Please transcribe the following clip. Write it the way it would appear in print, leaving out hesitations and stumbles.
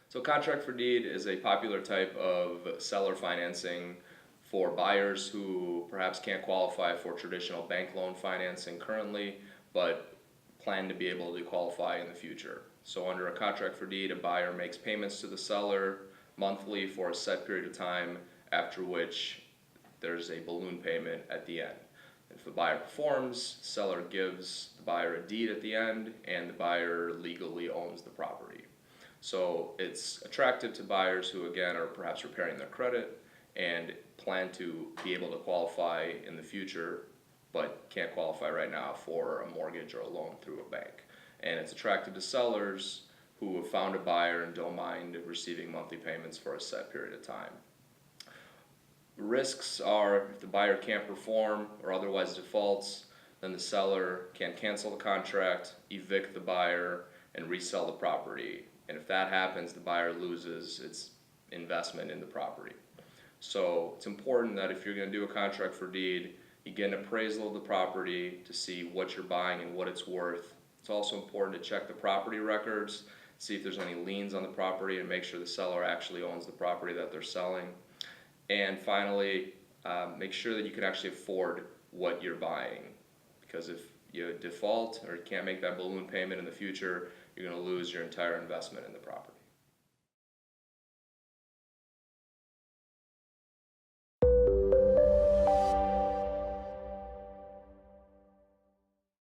So contract for deed is a popular type of seller financing for buyers who perhaps can't qualify for traditional bank loan financing currently, but plan to be able to qualify in the future. So under a contract for deed, a buyer makes payments to the seller monthly for a set period of time, after which there's a balloon payment at the end. If the buyer performs, seller gives the buyer a deed at the end, and the buyer legally owns the property. So it's attractive to buyers who, again, are perhaps repairing their credit and plan to be able to qualify in the future, but can't qualify right now for a mortgage or a loan through a bank. And it's attractive to sellers who have found a buyer and don't mind receiving monthly payments for a set period of time. Risks are if the buyer can't perform or otherwise defaults, then the seller can cancel the contract, evict the buyer, and resell the property. And if that happens, the buyer loses its investment in the property. So it's important that if you're going to do a contract for deed, you get an appraisal of the property to see what you're buying and what it's worth. It's also important to check the property records, see if there's any liens on the property, and make sure the seller actually owns the property that they're selling. And finally, make sure that you can actually afford what you're buying, because if you default or you can't make that balloon payment in the future, you're going to lose your entire investment in the property.